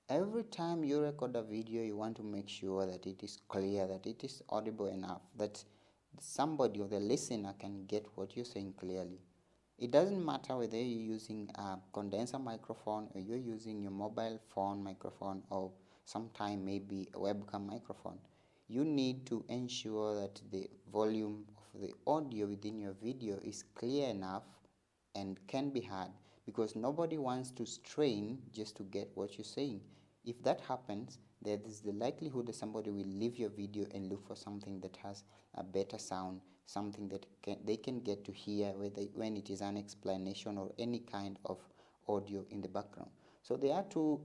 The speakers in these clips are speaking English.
Every time you record a video, you want to make sure that it is clear, that it is audible enough, that somebody or the listener can get what you're saying clearly. It doesn't matter whether you're using a condenser microphone or you're using your mobile phone microphone or sometime maybe a webcam microphone. You need to ensure that the volume of the audio within your video is clear enough and can be heard, because nobody wants to strain just to get what you're saying. If that happens, there is the likelihood that somebody will leave your video and look for something that has a better sound, something that they can get to hear when it is an explanation or any kind of audio in the background. So there are two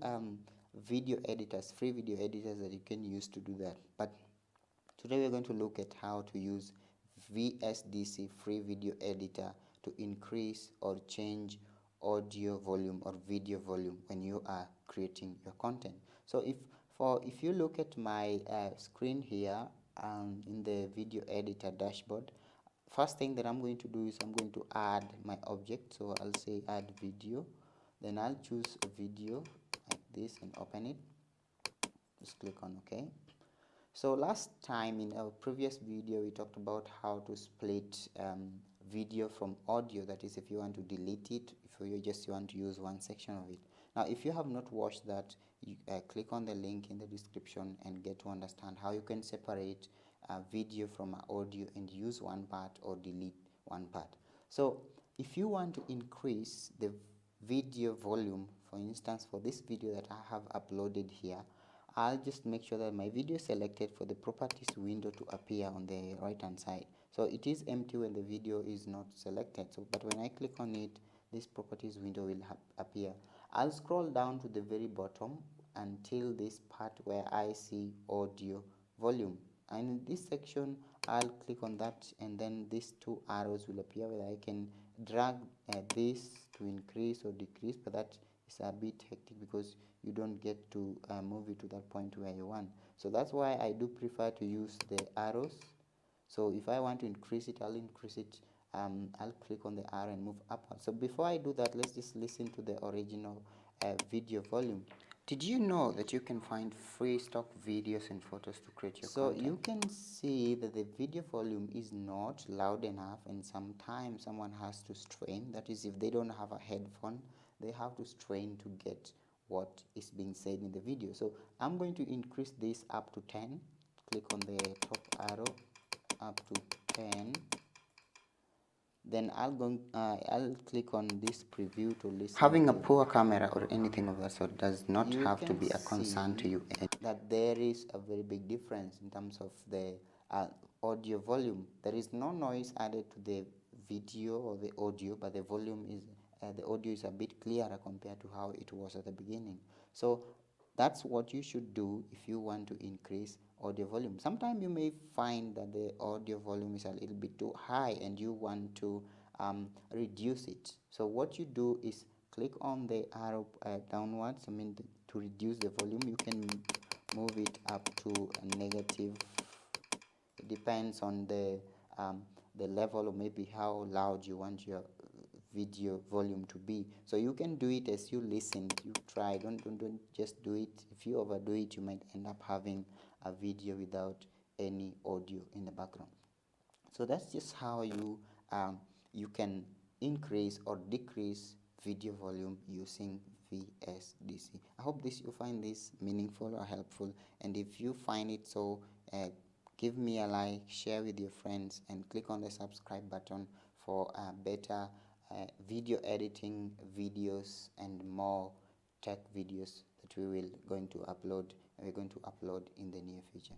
video editors, free video editors that you can use to do that. But today we're going to look at how to use VSDC, free video editor, to increase or change audio volume or video volume when you are creating your content. So if you look at my screen here in the video editor dashboard, first thing that I'm going to do is I'm going to add my object. So I'll say add video, then I'll choose a video like this and open it. Just click on OK. So last time in our previous video we talked about how to split video from audio, that is if you want to delete it, if you just want to use one section of it. Now if you have not watched that, you click on the link in the description and get to understand how you can separate video from audio and use one part or delete one part. So if you want to increase the video volume, for instance for this video that I have uploaded here, I'll just make sure that my video is selected for the properties window to appear on the right hand side. So it is empty when the video is not selected, but when I click on it, this properties window will appear. I'll scroll down to the very bottom until this part where I see audio volume, and in this section I'll click on that, and then these two arrows will appear where I can drag this to increase or decrease, but that is a bit hectic because you don't get to move it to that point where you want. So that's why I do prefer to use the arrows. So if I want to increase it, I'll increase it. I'll click on the arrow and move upward. So before I do that, let's just listen to the original video volume. Did you know that you can find free stock videos and photos to create your content? So you can see that the video volume is not loud enough, and sometimes someone has to strain. That is, if they don't have a headphone, they have to strain to get what is being said in the video. So I'm going to increase this up to 10. Click on the top arrow, up to 10. Then I'll click on this preview to listen. Having a poor camera or anything of that sort does not have to be a concern to you. That there is a very big difference in terms of the audio volume. There is no noise added to the video or the audio, but the volume is the audio is a bit clearer compared to how it was at the beginning. So that's what you should do if you want to increase audio volume. Sometimes you may find that the audio volume is a little bit too high and you want to reduce it. So what you do is click on the arrow downwards. To reduce the volume, you can move it up to a negative. It depends on the level or maybe how loud you want your video volume to be. So you can do it as you listen. You try, don't just do it. If you overdo it, you might end up having a video without any audio in the background. So that's just how you can increase or decrease video volume using VSDC. I hope you find this meaningful or helpful, and if you find it so, give me a like, share with your friends, and click on the subscribe button for better video editing videos and more tech videos that we're going to upload in the near future.